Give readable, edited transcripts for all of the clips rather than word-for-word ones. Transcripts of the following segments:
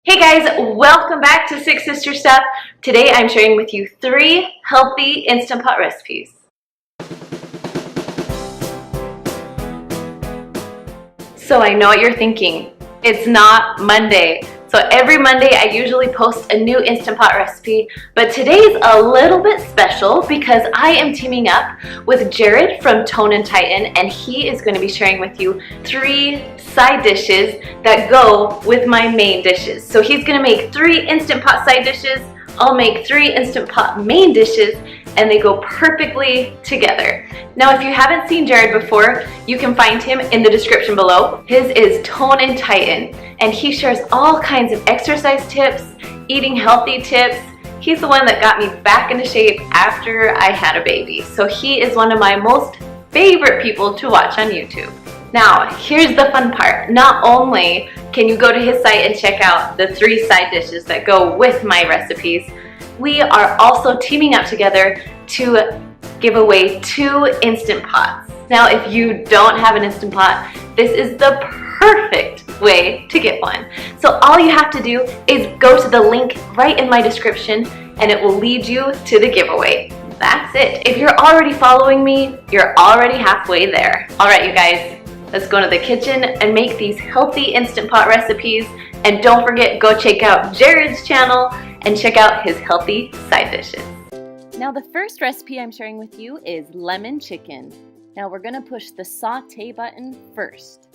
Hey guys, welcome back to Six Sister Stuff. Today I'm sharing with you 3 healthy Instant Pot recipes. So I know what you're thinking. It's not Monday. So every Monday I usually post a new Instant Pot recipe, but today's a little bit special because I am teaming up with Jared from Tone and Tighten, and he is going to be sharing with you 3 side dishes that go with my main dishes. So he's going to make 3 Instant Pot side dishes, I'll make 3 Instant Pot main dishes, and they go perfectly together. Now, if you haven't seen Jared before, you can find him in the description below. His is Tone and Tighten, and he shares all kinds of exercise tips, eating healthy tips. He's the one that got me back into shape after I had a baby. So he is one of my most favorite people to watch on YouTube. Now, here's the fun part. Not only can you go to his site and check out the 3 side dishes that go with my recipes, we are also teaming up together to give away 2 Instant Pots. Now, if you don't have an Instant Pot, this is the perfect way to get one. So all you have to do is go to the link right in my description and it will lead you to the giveaway. That's it. If you're already following me, you're already halfway there. All right, you guys, let's go to the kitchen and make these healthy Instant Pot recipes. And don't forget, go check out Jared's channel and check out his healthy side dishes. Now the first recipe I'm sharing with you is lemon chicken. Now we're gonna push the saute button first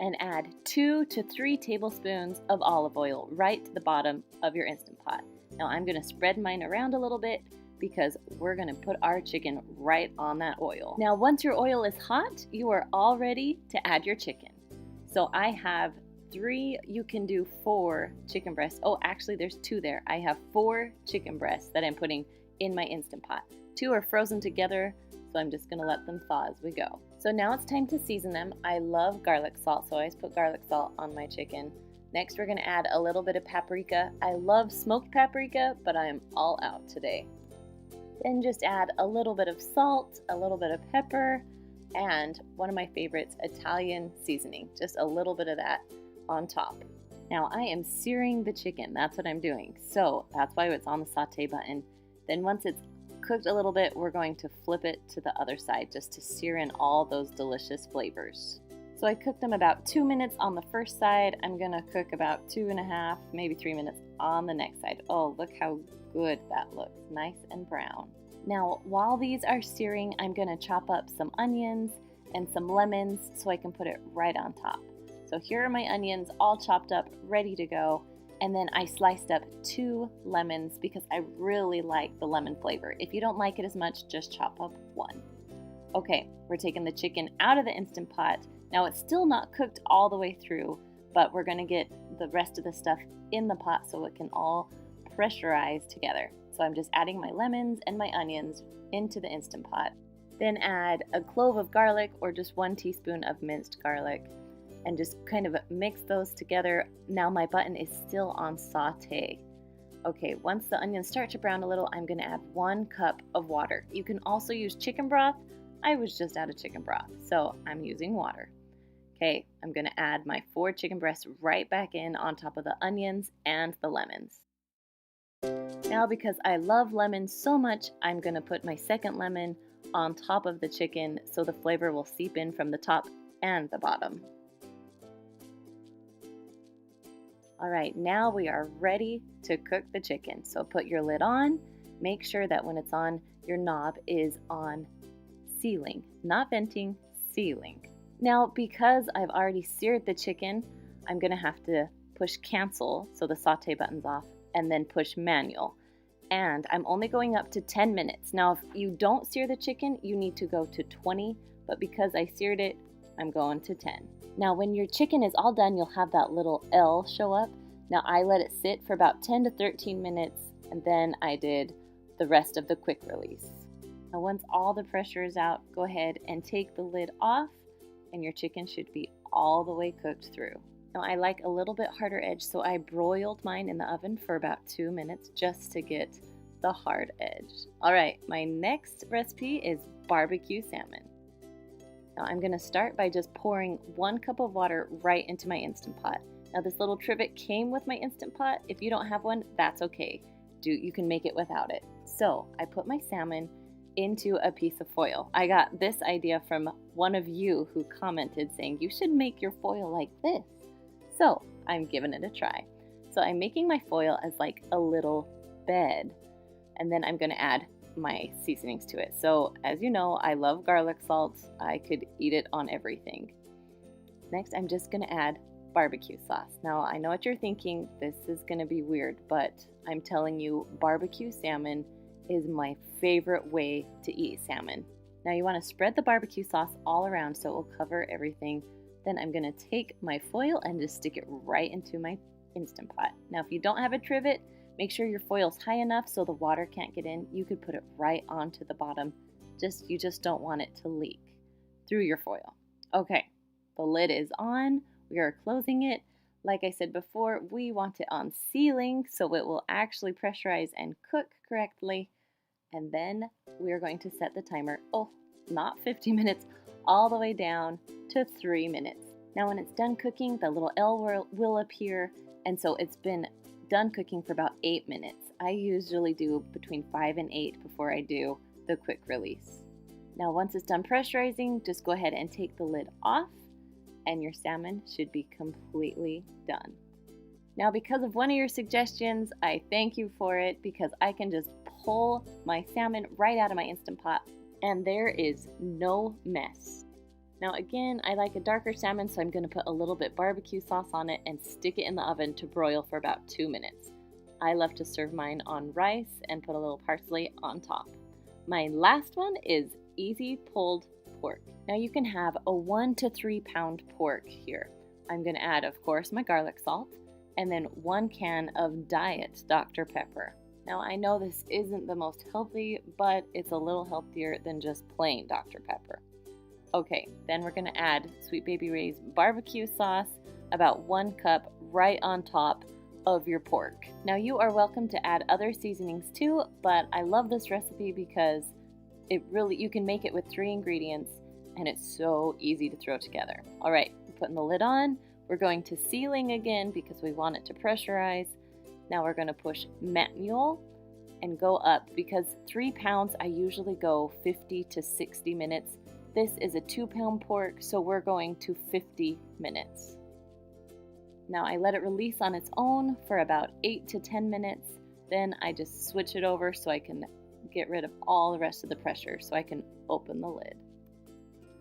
and add 2 to 3 tablespoons of olive oil right to the bottom of your Instant Pot. Now I'm gonna spread mine around a little bit because we're gonna put our chicken right on that oil. Now once your oil is hot, you are all ready to add your chicken. So I have 3, you can do 4 chicken breasts. Oh, actually there's 2 there. I have 4 chicken breasts that I'm putting in my Instant Pot. 2 are frozen together, so I'm just gonna let them thaw as we go. So now it's time to season them. I love garlic salt, so I always put garlic salt on my chicken. Next, we're gonna add a little bit of paprika. I love smoked paprika, but I am all out today. Then just add a little bit of salt, a little bit of pepper, and one of my favorites, Italian seasoning. Just a little bit of that on top. Now I am searing the chicken. That's what I'm doing. So that's why it's on the saute button. Then once it's cooked a little bit, we're going to flip it to the other side just to sear in all those delicious flavors. So I cooked them about 2 minutes on the first side. I'm gonna cook about 2.5, maybe 3 minutes on the next side. Oh, look how good that looks, nice and brown. Now, while these are searing, I'm gonna chop up some onions and some lemons so I can put it right on top. So here are my onions all chopped up, ready to go. And then I sliced up 2 lemons because I really like the lemon flavor. If you don't like it as much, just chop up 1. Okay, we're taking the chicken out of the Instant Pot. Now it's still not cooked all the way through, but we're gonna get the rest of the stuff in the pot so it can all pressurize together. So I'm just adding my lemons and my onions into the Instant Pot. Then add a clove of garlic or just 1 teaspoon of minced garlic and just kind of mix those together. Now my button is still on saute. Okay, once the onions start to brown a little, I'm gonna add 1 cup of water. You can also use chicken broth. I was just out of chicken broth, so I'm using water. Okay, I'm gonna add my 4 chicken breasts right back in on top of the onions and the lemons. Now because I love lemons so much, I'm gonna put my second lemon on top of the chicken so the flavor will seep in from the top and the bottom. All right, now we are ready to cook the chicken. So put your lid on, make sure that when it's on, your knob is on sealing, not venting, sealing. Now, because I've already seared the chicken, I'm gonna have to push cancel, so the saute button's off, and then push manual. And I'm only going up to 10 minutes. Now, if you don't sear the chicken, you need to go to 20, but because I seared it, I'm going to 10. Now, when your chicken is all done, you'll have that little L show up. Now, I let it sit for about 10 to 13 minutes, and then I did the rest of the quick release. Now, once all the pressure is out, go ahead and take the lid off, and your chicken should be all the way cooked through. Now, I like a little bit harder edge, so I broiled mine in the oven for about 2 minutes just to get the hard edge. All right, my next recipe is barbecue salmon. Now I'm gonna start by just pouring 1 cup of water right into my Instant Pot. Now this little trivet came with my Instant Pot. If you don't have one, that's okay. You can make it without it. So I put my salmon into a piece of foil. I got this idea from one of you who commented saying you should make your foil like this. So I'm giving it a try. So I'm making my foil as like a little bed, and then I'm gonna add my seasonings to it. So as you know, I love garlic salt. I could eat it on everything. Next, I'm just gonna add barbecue sauce. Now I know what you're thinking, this is gonna be weird, but I'm telling you, barbecue salmon is my favorite way to eat salmon. Now you wanna spread the barbecue sauce all around so it will cover everything. Then I'm gonna take my foil and just stick it right into my Instant Pot. Now if you don't have a trivet, make sure your foil's high enough so the water can't get in. You could put it right onto the bottom. You just don't want it to leak through your foil. Okay, the lid is on. We are closing it. Like I said before, we want it on sealing so it will actually pressurize and cook correctly. And then we're going to set the timer, not 50 minutes, all the way down to 3 minutes. Now when it's done cooking, the little L will appear, and so it's been done cooking for about 8 minutes. I usually do between 5 and 8 before I do the quick release. Now once it's done pressurizing, just go ahead and take the lid off, and your salmon should be completely done. Now because of one of your suggestions, I thank you for it, because I can just pull my salmon right out of my Instant Pot and there is no mess. Now again, I like a darker salmon, so I'm going to put a little bit barbecue sauce on it and stick it in the oven to broil for about 2 minutes. I love to serve mine on rice and put a little parsley on top. My last one is easy pulled pork. Now you can have a 1 to 3 pound pork here. I'm going to add, of course, my garlic salt and then 1 can of Diet Dr. Pepper. Now I know this isn't the most healthy, but it's a little healthier than just plain Dr. Pepper. Okay, then we're gonna add Sweet Baby Ray's barbecue sauce, about 1 cup right on top of your pork. Now you are welcome to add other seasonings too, but I love this recipe because you can make it with 3 ingredients and it's so easy to throw together. All right, putting the lid on. We're going to sealing again because we want it to pressurize. Now we're going to push manual and go up because 3 pounds, I usually go 50 to 60 minutes. This is a 2 pound pork, so we're going to 50 minutes. Now I let it release on its own for about 8 to 10 minutes. Then I just switch it over so I can get rid of all the rest of the pressure so I can open the lid.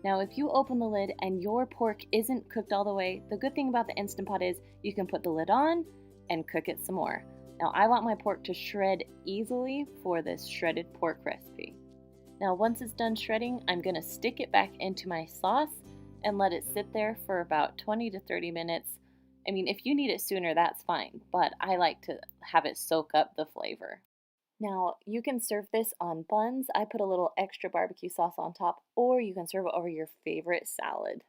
Now if you open the lid and your pork isn't cooked all the way, the good thing about the Instant Pot is you can put the lid on and cook it some more. Now I want my pork to shred easily for this shredded pork recipe. Now once it's done shredding, I'm going to stick it back into my sauce and let it sit there for about 20 to 30 minutes. I mean, if you need it sooner, that's fine, but I like to have it soak up the flavor. Now you can serve this on buns. I put a little extra barbecue sauce on top, or you can serve it over your favorite salad.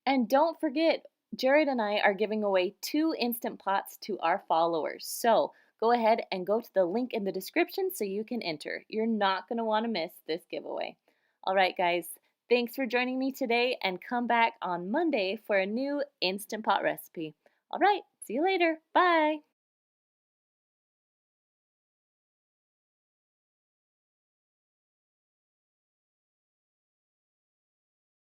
And don't forget, Jared and I are giving away 2 Instant Pots to our followers. So go ahead and go to the link in the description so you can enter. You're not going to want to miss this giveaway. All right, guys, thanks for joining me today, and come back on Monday for a new Instant Pot recipe. All right, see you later. Bye.